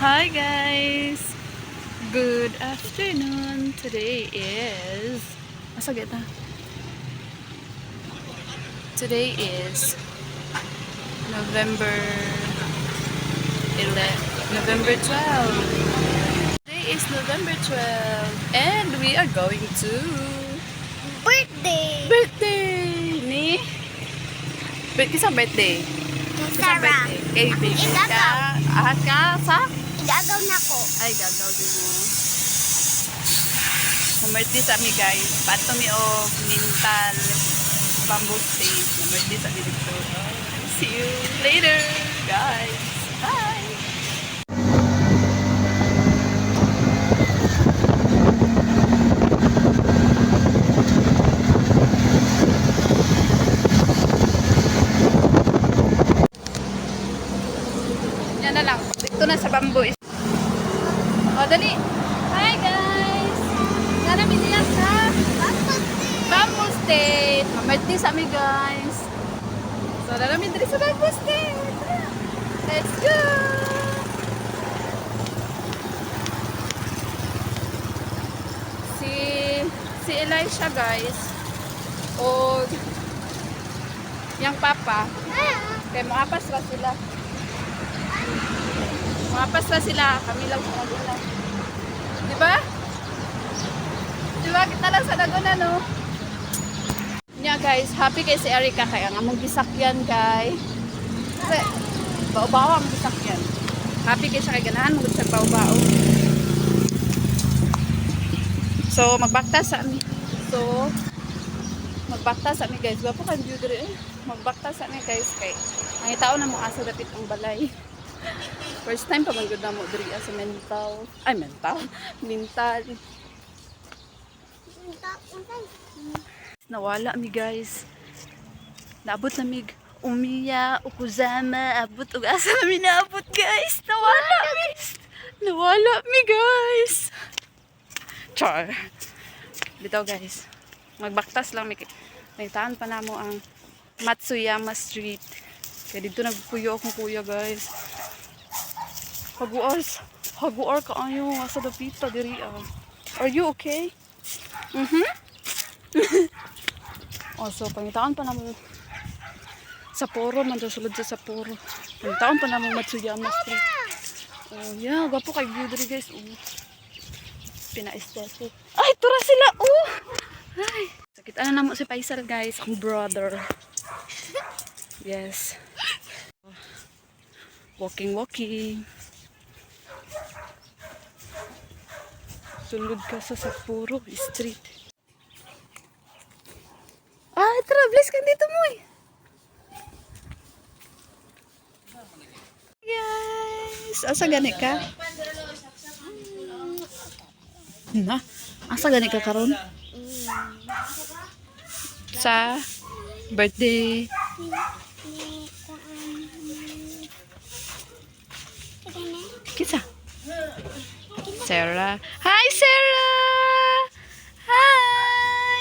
Hi guys! Good afternoon! Today is... Asa kita? Today is November 11, November 12. Today is November 12 and we are going to birthday ni kisang birthday. Kisang Sarah. birthday. Kay baby ka. Ahad ka sa? Gagaw na ko. Ay, gagaw din mo. Pumerti sa amin guys. Pato mi o mental bamboo stage. Pumerti sa amin dito. See you later guys. Bye! Yan na lang. Dito na sa bamboo. O, dali. Hi guys! Namin niya sa Bamboo State. Mamerti sa amin guys. So, namin dito sa Bamboo State. Let's go! Si Elisha guys. O yung papa. Kaya maapas na sila. Maapas na sila. Kami lang sa naguna. Diba? Diba? Kita lang sa naguna, no? Nya guys, happy kay si Erica. Kaya nga mong gisakyan kay. Kasi, bao-bao ang gisakyan. Happy kay siya kay ganahan. Mong gisak bao-bao. So, magbaktas sa amin. Magbaktas sa amin guys. Gwapo kan view dire eh. Magbaktas sa amin guys. Kay, ang tao na mong asa dapit ang balay. First time pa manggod na mo diri sa mental. Ay, mental. Mental. Nawala mi guys. Naabot na mig Umiya, Ukuzama, abot ug asa namin naabot guys. Nawala mi guys. Char. Bitaw guys. Magbaktas lang mi. Naitaan pa namo ang Matsuyama Street. Kaya dito nagpuyo akong kuya guys. Haguar ka ayo asa dapita diri ah. Are you okay? So pangitaan pa namo Sapporo man sulod sa Sapporo. Pangitaan pa namo Matsuyama Street. Oh yeah, gapo kay view diri guys. Oh. Pina-aesthetic. Ay, tura sila. Oh. Ay. Sakit na namo si Faisal guys, ang brother. Yes. Walking. Sulod ka sa Sapporo Street. Ah, tara, bless ka dito mo eh. Guys, asa gani ka? Na, asa gani ka karon? Sa birthday. Kisa? Sarah. Hi, Sarah! Hi!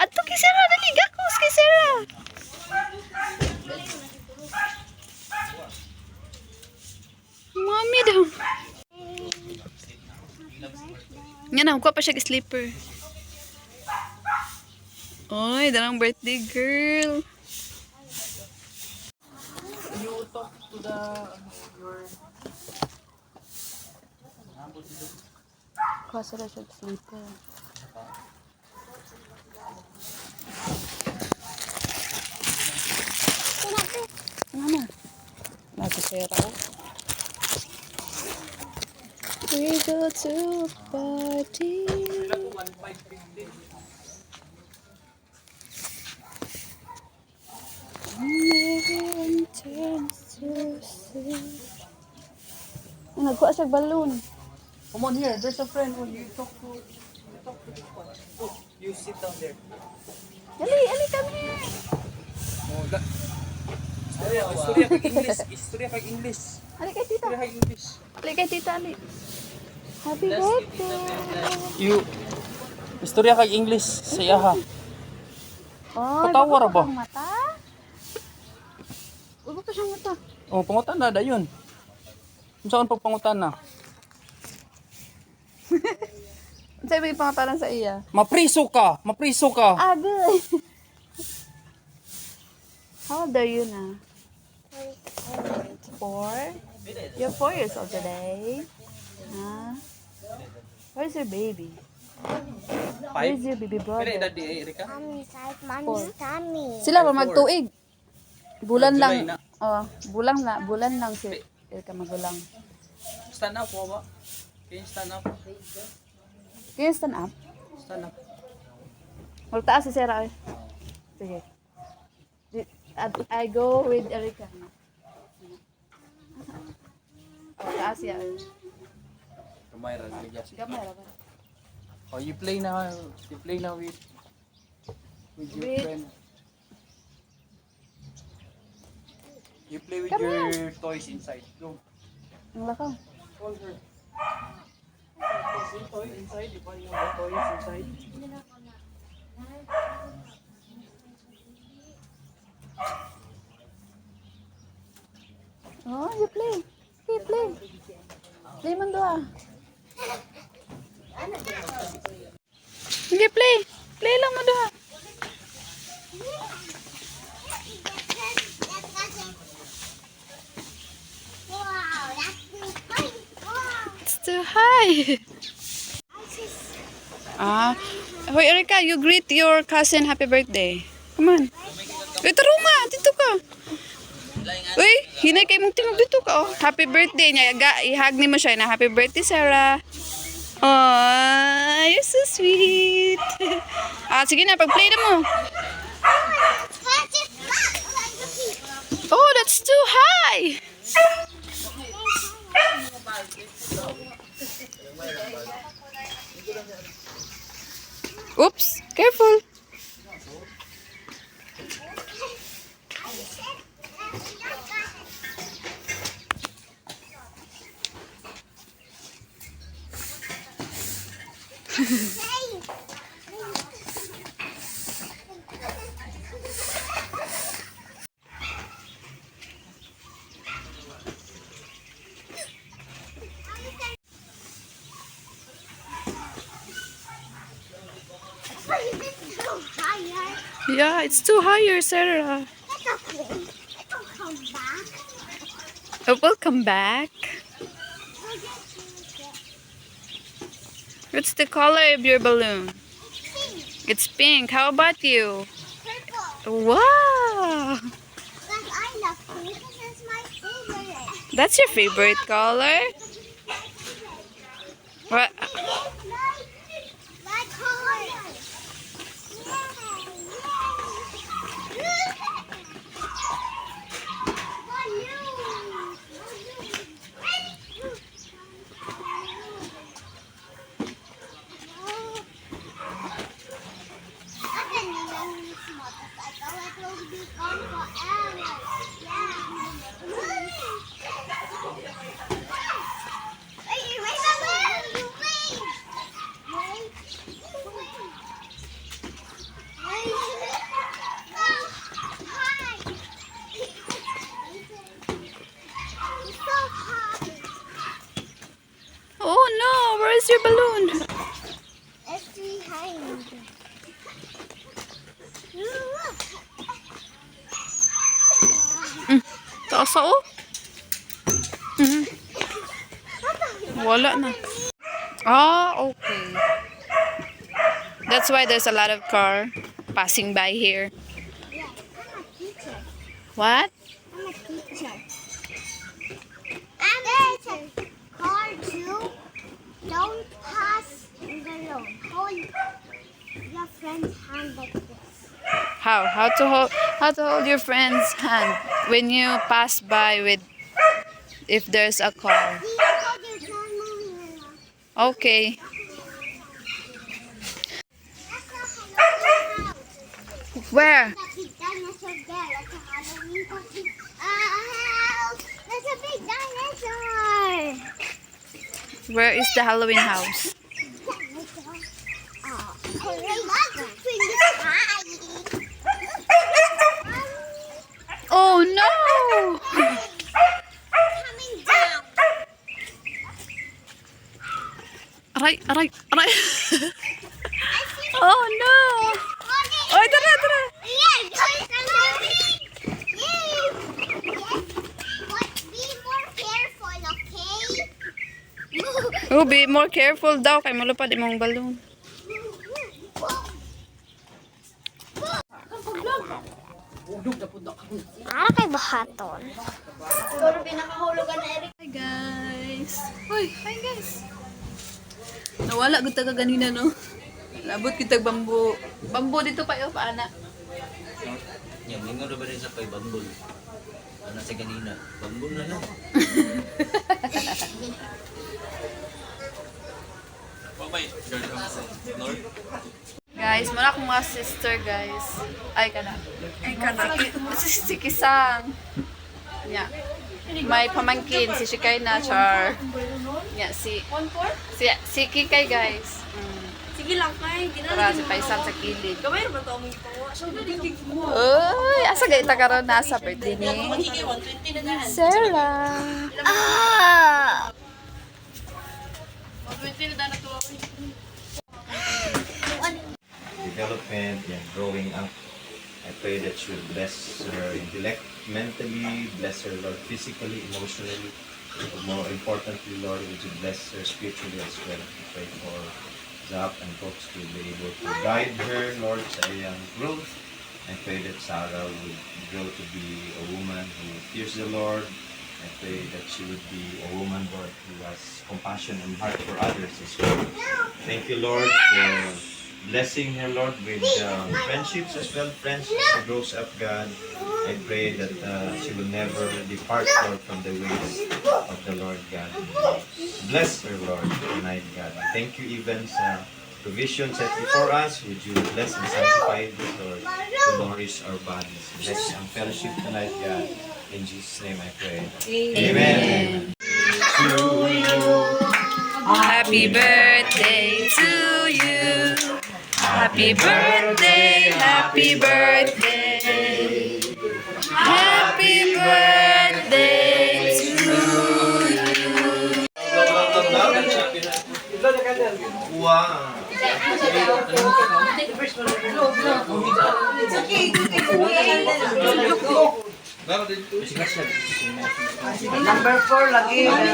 Ato kay Sarah, dali gakos kay Sarah. Mami daw. Nga na, kuha pa siya sleeper. Oy, dalang birthday girl. You talk to your kuha sila siya sleeper. Ano? Nasa Sarah. We go to party. Everyone turns to see. Nagkuha siya balloon. Come on here, there's a friend when you talk to this one. Oh, you sit down there. Ali, come here. Oh, Istorya kag English. Ali kay tita. Istorya kag English. Ali kay tita, ali. Happy birthday. Istorya kag English sa iyaha. Oh, Patawa ra ba? Mata? Ubo pa siyang mata. Oh, pangutan na dayon. Saan pagpangutan na? Sa'yo may pangatalan sa iya. Mapriso ka! Mapriso ka! Ah, good. How old are you na? 4? You're 4 years old today. Huh? Where's your baby? Where's your baby brother? Edad di Erika? Inside mommy's tummy. Sila pa magtuig. Bulan July lang. na. Oh, bulan lang si Erika magulang. Stand up po ba? Can you stand up? Can you stand up? Stand up. Magtaas si Sarah. Sige. I go with Erika. Oh, taas siya. Kamay ra bigyan. Gamay ra ba? Oh, you play now with your With- friend. You play with Come your toys inside. Go. Ang lakaw. Hold her. Toys inside. You buy your toys inside. Oh, you play. Play, play. Play man doa. Sige, play. Play lang mo doa. Wow, that's too funny. Wow. It's too high. Ah. Hoy, Erika, you greet your cousin happy birthday. Come on. Uy, taro nga. Dito ka. Uy, hinay kay mong tingog dito ka. Oh. Happy birthday niya. I-hug ni mo siya na happy birthday, Sarah. Oh, you're so sweet. Ah, sige na, pag-play na mo. Oh, that's too high. Oops, careful. Yeah, it's too higher, Sarah. It will come back. What's the color of your balloon? It's pink. How about you? Wow! That's your favorite color? What? Oh no, where's your balloon? It's behind. Taas oh. Wala na. Ah, okay. That's why there's a lot of car passing by here. Yeah, I'm a teacher. What? I'm a teacher. There's a car too. Don't pass the road. Hold your friend's hand like this. How? How to hold your friend's hand when you pass by with if there's a car. See, hold your friend moving along. Okay. That's a Halloween house. Where? That big dinosaur there. That's a Halloween house. There's a big dinosaur. Where is the Halloween house? Oh no! Coming down. Aray, aray, aray. Oh no. Oy, tara, tara. Yeah, guys, I'm moving. Yay. Yes. But be more careful, okay? Oh, be more careful daw kay malupad imong balloon. Para kay bahaton. Hi guys. Hoy, hi guys. Nawala gud ta ka ganina no. Labot kitag bambu. Bambu dito pa yo paana. Yan, lingaw na ba rin sa kay bambol? Ano sa ganina? Bambol na lang. Guys, muna akong mga sister guys. Ay kana. Ay kana. Si Kisang. Nya. May pamangkin si Shikay na char. Nya si Kikay guys. Sige lang kay, di na Para si Paisan sa kilid. Kamay naman to mo ipawa. So dili Uy, asa gay ta karon nasa birthday ni sige 120 na daan. Sarah. Ah! 120 na daan to. Development and growing up. I pray that you will bless her intellect, mentally, bless her, Lord, physically, emotionally. But more importantly, Lord, would you bless her spiritually as well. I pray for Zap and folks to be able to guide her, Lord, sa iyang growth. I pray that Sarah would grow to be a woman who fears the Lord. I pray that she would be a woman, Lord, who has compassion and heart for others as well. Thank you, Lord, for blessing her, Lord, with friendships as well, friends as she grows up, God. I pray that she will never depart, Lord, from the ways of the Lord, God. Bless her, Lord, tonight, God. Thank you even sa provision set before us. Would you bless and sanctify this, Lord, to nourish our bodies. Bless and fellowship tonight, God. In Jesus' name I pray. Amen. To you. Happy birthday to you. Happy birthday, happy birthday. Happy birthday to you. Wow. Number 4 lagi. Mami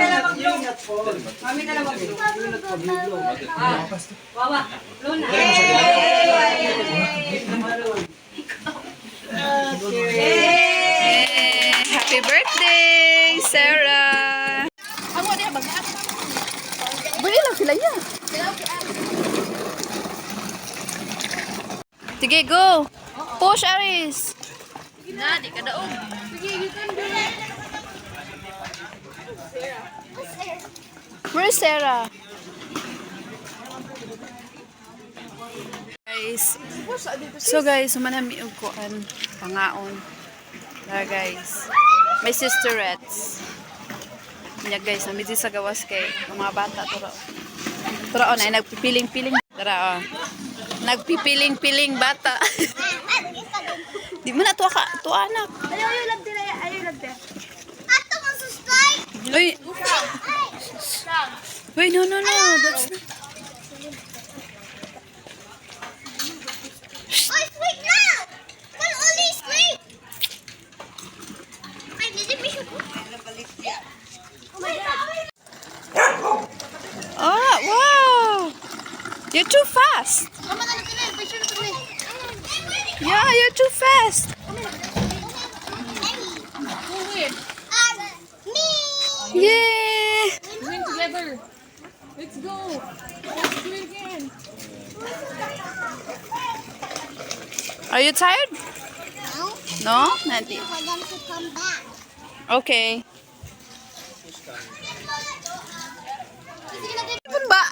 na lang Wawa. Luna. Happy birthday, Sarah. Amo dia bang. Bili lang sila yan. Sige, go. Push, Aris. Na, di ka daog. Where's Sarah? Guys. So guys, sumanami og kuan pangaon. Tara guys. My sisterettes. Nya guys, namiti sa gawas kay ang mga bata tara. Tara on ay nagpipiling-piling. Tara oh. Nagpipiling-piling bata. Di mo na to ka, to anak. Ayaw lang din. Ato mo sustain. Uy. Wait, no. That's not. Oh, wait now. Well, only straight. I didn't make a Oh my god. Oh, wow. You're too fast. Mama, picture na tuloy. Yeah, you're too fast. Me. Yeah. Doing together. Let's go. Let's do it again. Are you tired? No. No? Nanti. For them to come back. Okay. Sige na, Ba?